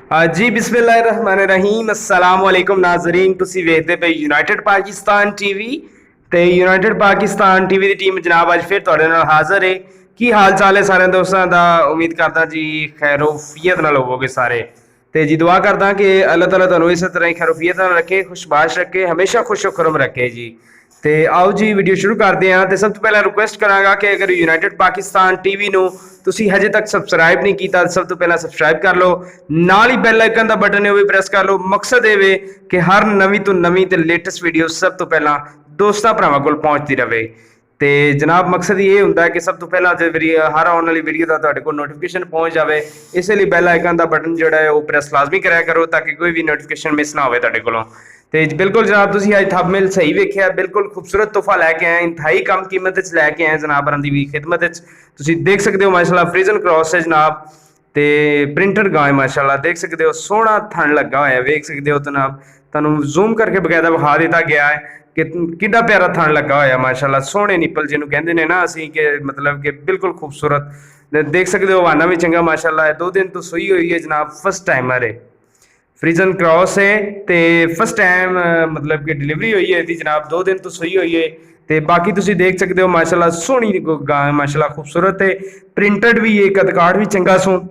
जी बिस्मिल्लाहिर्रहमानिर्रहीम अस्सलाम वालेकुम नाज़रीन तुसी वेखदे पे यूनाइटेड पाकिस्तान टीवी ते यूनाइटेड पाकिस्तान टीवी दी टीम जनाब अज फिर तुहाडे नाल हाज़र है। की हाल चाल है सारे दोस्तों दा? उम्मीद करदा जी खैरोफियत नाल होवोगे सारे। ते जी दुआ करदा कि अल्लाह ताला तुहानू इस तरह ही खैरोफियत नाल रखे, खुशबाश रखे, हमेशा खुशो खुरम रखे जी। ਤੇ ਆਓ ਜੀ ਵੀਡੀਓ ਸ਼ੁਰੂ ਕਰਦੇ ਹਾਂ। ਤੇ ਸਭ ਤੋਂ ਪਹਿਲਾਂ ਰਿਕੁਐਸਟ ਕਰਾਂਗਾ ਕਿ ਅਗਰ ਯੂਨਾਈਟਿਡ ਪਾਕਿਸਤਾਨ ਟੀਵੀ ਨੂੰ ਤੁਸੀਂ ਹਜੇ ਤੱਕ ਸਬਸਕ੍ਰਾਈਬ ਨਹੀਂ ਕੀਤਾ ਤਾਂ ਸਭ ਤੋਂ ਪਹਿਲਾਂ ਸਬਸਕ੍ਰਾਈਬ ਕਰ ਲਓ, ਨਾਲ ਹੀ ਬੈਲ ਆਈਕਨ ਦਾ ਬਟਨ ਹੈ ਉਹ ਵੀ ਪ੍ਰੈਸ ਕਰ ਲਓ। ਮਕਸਦ ਇਹ ਵੇ ਕਿ ਹਰ ਨਵੀਂ ਤੋਂ ਨਵੀਂ ਤੇ ਲੇਟੈਸਟ ਵੀਡੀਓ ਸਭ ਤੋਂ ਪਹਿਲਾਂ ਦੋਸਤਾਂ ਭਰਾਵਾਂ ਕੋਲ ਪਹੁੰਚਦੀ ਰਹੇ। ਤੇ ਜਨਾਬ ਮਕਸਦ ਇਹ ਹੁੰਦਾ ਹੈ ਕਿ ਸਭ ਤੋਂ ਪਹਿਲਾਂ ਹਰ ਆਉਣ ਵਾਲੀ ਵੀਡੀਓ ਦਾ ਤੁਹਾਡੇ ਕੋਲ ਨੋਟੀਫਿਕੇਸ਼ਨ ਪਹੁੰਚ ਜਾਵੇ। ਇਸੇ ਲਈ ਬੈਲ ਆਈਕਨ ਦਾ ਬਟਨ ਜਿਹੜਾ ਹੈ ਉਹ ਪ੍ਰੈਸ ਲਾਜ਼ਮੀ ਕਰਿਆ ਕਰੋ ਤਾਂ ਕਿ ਕੋਈ ਵੀ ਨੋਟੀਫਿਕੇਸ਼ਨ ਮਿਸ ਨਾ ਹੋਵੇ ਤੁਹਾਡੇ ਕੋਲੋਂ। ਤੇ ਬਿਲਕੁਲ ਜਨਾਬ ਤੁਸੀਂ ਅੱਜ ਥੰਬਨੇਲ ਸਹੀ ਵੇਖਿਆ, ਬਿਲਕੁਲ ਖੂਬਸੂਰਤ ਤੋਹਫਾ ਲੈ ਕੇ ਆਏ, ਇੰਤਹਾਈ ਕਮ ਕੀਮਤ ਵਿੱਚ ਲੈ ਕੇ ਆਏ ਜਨਾਬ ਰਾਂ ਦੀ ਵੀ ਖਿਦਮਤ ਵਿੱਚ। ਤੁਸੀਂ ਦੇਖ ਸਕਦੇ ਹੋ ਮਾਸ਼ਾਅੱਲਾ ਫਰੀਜ਼ਨ ਕ੍ਰॉस ਹੈ ਜਨਾਬ ਤੇ ਪ੍ਰਿੰਟਡ ਗਾਂ ਮਾਸ਼ਾਅੱਲਾ ਦੇਖ ਸਕਦੇ ਹੋ, ਸੋਹਣਾ ਥਣ ਲੱਗਾ ਹੋਇਆ ਵੇਖ ਸਕਦੇ ਹੋ ਜਨਾਬ। ਤੁਹਾਨੂੰ ਜ਼ੂਮ ਕਰਕੇ ਬਕਾਇਦਾ ਵਿਖਾ ਦਿੱਤਾ ਗਿਆ ਹੈ कि कितना प्यारा थान लगा होया माशाल्लाह। सोहने निप्पल जिन्होंने कहते हैं ना असी कि मतलब कि बिल्कुल खूबसूरत देख सकते हो। वाना भी चंगा माशाल्लाह है, 2 दिन तो सुई हुई है जनाब, फर्स्ट टाइमर है, फ्रीजन क्रॉस है ते फर्स्ट टाइम मतलब कि डिलीवरी हुई है इसकी जनाब, 2 दिन तो सुई हुई है। ਤੇ ਬਾਕੀ ਤੁਸੀਂ ਦੇਖ ਸਕਦੇ ਹੋ ਮਾਸ਼ਾਅੱਲਾ ਸੋਹਣੀ ਗਾਂ ਮਾਸ਼ਾਅੱਲਾ ਖੂਬਸੂਰਤ ਹੈ, ਪ੍ਰਿੰਟਡ ਵੀ ਹੈ, ਕਦਕਾਠ ਵੀ ਚੰਗਾ ਸੋ।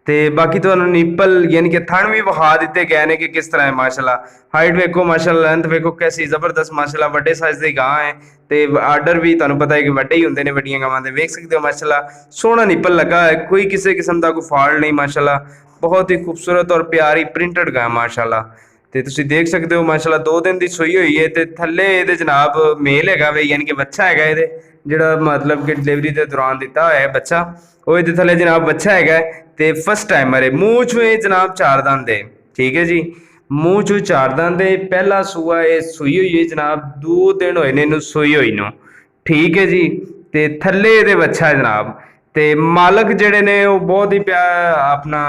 ਤੇ ਬਾਕੀ ਤੁਹਾਨੂੰ ਨਿੱਪਲ यानी कि थन भी विखा दिते गए ने कि किस तरह है माशाल्लाह। हाइट वेखो माशाल्लाह, लेंथ वेखो कैसी जबरदस्त माशाल्लाह, बड़े साइज की गां है ते आर्डर भी ਤੁਹਾਨੂੰ पता है कि ਵੱਡੇ ही होंगे ने ਵੱਡੀਆਂ गावां दे। वेख सकते हो माशाल्लाह सोहना निप्पल लगा है, कोई किसी किस्म का कोई फॉल्ट नहीं माशाल्लाह, बहुत ही खूबसूरत और प्यारी प्रिंटड गां माशाल्लाह। ਤੇ ਤੁਸੀਂ ਦੇਖ ਸਕਦੇ ਹੋ ਮਾਸ਼ਾਅੱਲਾ 2 ਦਿਨ ਦੀ ਸੂਈ ਹੋਈ ਹੈ ਤੇ ਥੱਲੇ ਇਹਦੇ ਜਨਾਬ ਮੇਲ ਹੈਗਾ ਵੇ, ਯਾਨੀ ਕਿ ਬੱਚਾ ਹੈਗਾ ਇਹਦੇ ਜਿਹੜਾ ਮਤਲਬ ਕਿ ਡਿਲੀਵਰੀ ਦੇ ਦੌਰਾਨ ਦਿੱਤਾ ਹੋਇਆ ਹੈ ਬੱਚਾ, ਉਹ ਇਹਦੇ ਥੱਲੇ ਜਨਾਬ ਬੱਚਾ ਹੈਗਾ ਤੇ ਫਸਟ टाइमर है। मूँह चो ये जनाब 4 दंद है, ठीक है जी, मूँह चो 4 दंद है। पहला सूआ ये सूई हुई है जनाब, 2 दिन होए ने इनू सूई हुई नू, ठीक है जी। ते थल्ले ये बच्चा है जनाब। ते मालक जेडे ने वो बहुत ही अपना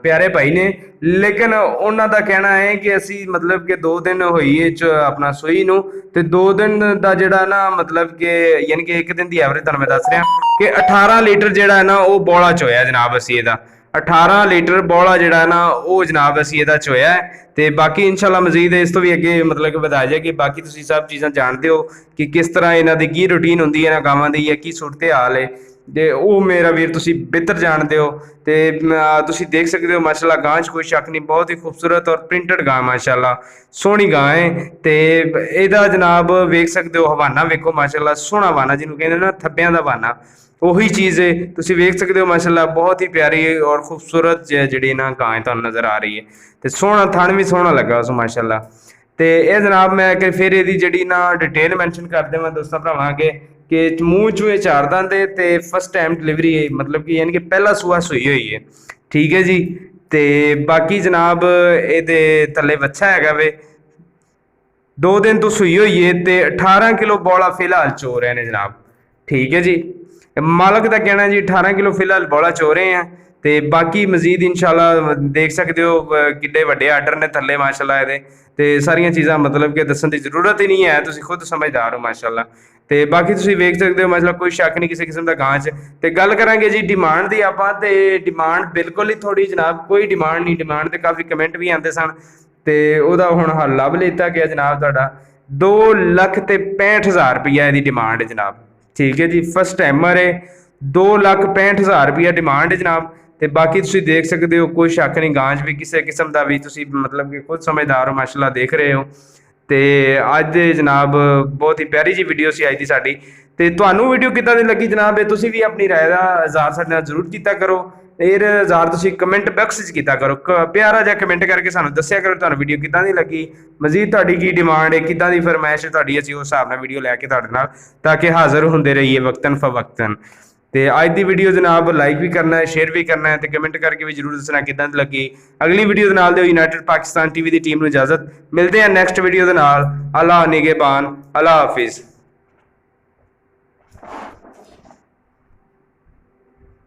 प्यारे भाई ने, लेकिन उन्हों का कहना है कि असी मतलब कि 2 दिन हुई है अपना सूई नू ते 2 दिन का जोड़ा ना मतलब कि यानी कि 1 दिन की एवरेज तुहानू मैं दस रहा कि 18 लीटर जोड़ा है ना वो बौला चोया जनाब असी इहदा 18 लीटर बौला जोड़ा है ना वो जनाब असी इहदा चोया है। ਤੇ ਬਾਕੀ ਇਨਸ਼ਾਅੱਲਾ ਮਜ਼ੀਦ ਇਸ ਤੋਂ ਵੀ ਅੱਗੇ ਮਤਲਬ ਕਿ ਵਧਾਇਆ ਜਾਏਗੀ। ਬਾਕੀ ਤੁਸੀਂ ਸਭ ਚੀਜ਼ਾਂ ਜਾਣਦੇ ਹੋ ਕਿ ਕਿਸ ਤਰ੍ਹਾਂ ਇਹਨਾਂ ਦੀ ਕੀ ਰੂਟੀਨ ਹੁੰਦੀ ਹੈ ਇਹਨਾਂ ਗਾਵਾਂ ਦੀ ਜਾਂ ਕੀ ਸੂਰਤ ਹਾਲ ਹੈ, ਤੇ ਉਹ ਮੇਰਾ ਵੀਰ ਤੁਸੀਂ ਬਿਹਤਰ ਜਾਣਦੇ ਹੋ। ਤੇ ਤੁਸੀਂ ਦੇਖ ਸਕਦੇ ਹੋ ਮਾਸ਼ਾਅੱਲਾ ਗਾਂ 'ਚ ਕੋਈ ਸ਼ੱਕ ਨਹੀਂ, ਬਹੁਤ ਹੀ ਖੂਬਸੂਰਤ ਔਰ ਪ੍ਰਿੰਟਡ ਗਾਂ ਮਾਸ਼ਾਅੱਲਾ ਸੋਹਣੀ ਗਾਂ ਹੈ। ਤੇ ਇਹਦਾ ਜਨਾਬ ਵੇਖ ਸਕਦੇ ਹੋ ਹਵਾਨਾ ਵੇਖੋ ਮਾਸ਼ਾਅੱਲਾ ਸੋਹਣਾ ਹਵਾਨਾ ਜਿਹਨੂੰ ਕਹਿੰਦੇ ਨਾ ਥੱਬਿਆਂ ਦਾ ਹਵਾਨਾ, ਉਹੀ ਚੀਜ਼ ਹੈ ਤੁਸੀਂ ਵੇਖ ਸਕਦੇ ਹੋ ਮਾਸ਼ਾਅੱਲਾ ਬਹੁਤ ਹੀ ਪਿਆਰੀ ਔਰ ਖੂਬਸੂਰਤ ਜਿਹੜੀ ਨਾ ਗਾਂ ਤੁਹਾਨੂੰ ਨਜ਼ਰ ਆ ਰਹੀ ਹੈ ਤੇ ਸੋਹਣਾ ਥਣ ਵੀ ਸੋਹਣਾ ਲੱਗਾ ਉਸ ਮਾਸ਼ਾਅੱਲਾ। ਤੇ ਇਹ ਜਨਾਬ ਮੈਂ ਕਿ ਫਿਰ ਇਹਦੀ ਜਿਹੜੀ ਨਾ डिटेल मैंशन कर देवां दोस्तों भरावां अगे कि मूँह चो ये 4 दंद है ते फर्स्ट टाइम डिलीवरी है, मतलब कि यानी कि पहला सूआ सूई हुई है, ठीक है जी। ते बाकी जनाब ये थले बच्चा है वे 2 दिन तो सूई हुई है ते 18 किलो बौला फिलहाल चो रहे हैं जनाब, ठीक है जी। मालक का कहना जी 18 किलो फिलहाल बौला चो रहे हैं। ਤੇ ਬਾਕੀ ਮਜ਼ੀਦ ਇਨਸ਼ਾਅੱਲਾ ਦੇਖ ਸਕਦੇ ਹੋ ਕਿੱਡੇ ਵੱਡੇ ਆਰਡਰ ਨੇ ਥੱਲੇ ਮਾਸ਼ਾਅੱਲਾ ਇਹਦੇ, ਤੇ ਸਾਰੀਆਂ ਚੀਜ਼ਾਂ ਮਤਲਬ ਕਿ ਦੱਸਣ ਦੀ ਜ਼ਰੂਰਤ ਹੀ ਨਹੀਂ ਹੈ, ਤੁਸੀਂ ਖੁਦ ਸਮਝਦਾਰ ਹੋ ਮਾਸ਼ਾਅੱਲਾ। ਤੇ ਬਾਕੀ ਤੁਸੀਂ ਵੇਖ ਸਕਦੇ ਹੋ ਮਾਸ਼ਾਅੱਲਾ ਕੋਈ ਸ਼ੱਕ ਨਹੀਂ ਕਿਸੇ ਕਿਸਮ ਦਾ ਗਾਂ 'ਚ। ਤੇ ਗੱਲ ਕਰਾਂਗੇ ਜੀ ਡਿਮਾਂਡ ਦੀ ਆਪਾਂ, ਤੇ ਡਿਮਾਂਡ ਬਿਲਕੁਲ ਹੀ ਥੋੜੀ ਜਨਾਬ ਕੋਈ ਡਿਮਾਂਡ ਨਹੀਂ, ਡਿਮਾਂਡ ਤੇ ਕਾਫੀ ਕਮੈਂਟ ਵੀ ਆਉਂਦੇ ਸਨ ਤੇ ਉਹਦਾ ਹੁਣ ਹੱਲ ਲੱਭ ਲਿੱਤਾ ਗਿਆ ਜਨਾਬ। ਤੁਹਾਡਾ 2,65,000 ਰੁਪਈਆ ਇਹਦੀ ਡਿਮਾਂਡ ਹੈ ਜਨਾਬ, ਠੀਕ ਹੈ ਜੀ। ਫਸਟ ਟਾइमर है, 2,65,000 ਰੁਪਈਆ ਡਿਮਾਂਡ ਹੈ ਜਨਾਬ। ਤੇ ਬਾਕੀ ਤੁਸੀਂ ਦੇਖ ਸਕਦੇ ਹੋ ਕੋਈ ਸ਼ੱਕ ਨਹੀਂ ਗਾਂ 'ਚ ਵੀ ਕਿਸੇ ਕਿਸਮ ਦਾ ਵੀ, ਤੁਸੀਂ ਮਤਲਬ ਕਿ ਖੁਦ ਸਮਝਦਾਰ ਹੋ ਮਾਸ਼ਾਅੱਲਾ ਦੇਖ ਰਹੇ ਹੋ। ਤੇ ਅੱਜ ਦੇ ਜਨਾਬ ਬਹੁਤ ਹੀ ਪਿਆਰੀ ਜੀ ਵੀਡੀਓ ਸੀ ਅੱਜ ਦੀ ਸਾਡੀ। ਤੇ ਤੁਹਾਨੂੰ ਵੀਡੀਓ ਕਿੱਦਾਂ ਦੀ ਲੱਗੀ ਜਨਾਬ ਇਹ ਤੁਸੀਂ ਵੀ ਆਪਣੀ ਰਾਏ ਦਾ ਇਜ਼ਹਾਰ ਸਾਡੇ ਨਾਲ ਜ਼ਰੂਰ ਕੀਤਾ ਕਰੋ। ਇਹ ਇਜ਼ਹਾਰ ਤੁਸੀਂ ਕਮੈਂਟ ਬਾਕਸ 'ਚ ਕੀਤਾ ਕਰੋ, ਪਿਆਰਾ ਜਿਹਾ ਕਮੈਂਟ ਕਰਕੇ ਸਾਨੂੰ ਦੱਸਿਆ ਕਰੋ ਤੁਹਾਨੂੰ ਵੀਡੀਓ ਕਿੱਦਾਂ ਦੀ ਲੱਗੀ, ਮਜ਼ੀਦ ਤੁਹਾਡੀ ਕੀ ਡਿਮਾਂਡ ਹੈ, ਕਿੱਦਾਂ ਦੀ ਫਰਮਾਇਸ਼ ਹੈ ਤੁਹਾਡੀ, ਅਸੀਂ ਉਸ ਹਿਸਾਬ ਨਾਲ ਵੀਡੀਓ ਲੈ ਕੇ ਤੁਹਾਡੇ ਨਾਲ ਤਾਂ ਕਿ ਹਾਜ਼ਰ ਹੁੰਦੇ ਰਹੀਏ ਵਕਤਨ ਫਵਕਤਨ। ਤੇ ਅੱਜ ਦੀ ਵੀਡੀਓ ਜਨਾਬ ਲਾਈਕ ਵੀ ਕਰਨਾ ਹੈ, ਸ਼ੇਅਰ ਵੀ ਕਰਨਾ ਹੈ ਤੇ ਕਮੈਂਟ ਕਰਕੇ ਵੀ ਜ਼ਰੂਰ ਦੱਸਣਾ ਕਿੱਦਾਂ ਦੀ ਲੱਗੀ। ਅਗਲੀ ਵੀਡੀਓ ਦੇ ਨਾਲ ਦਿਓ ਯੂਨਾਈਟਿਡ ਪਾਕਿਸਤਾਨ ਟੀਵੀ ਦੀ ਟੀਮ ਨੂੰ ਇਜਾਜ਼ਤ, ਮਿਲਦੇ ਹਾਂ ਨੈਕਸਟ ਵੀਡੀਓ ਦੇ ਨਾਲ। ਅੱਲਾ ਨਿਗਹਿਬਾਨ, ਅੱਲਾ ਹਾਫਿਜ਼।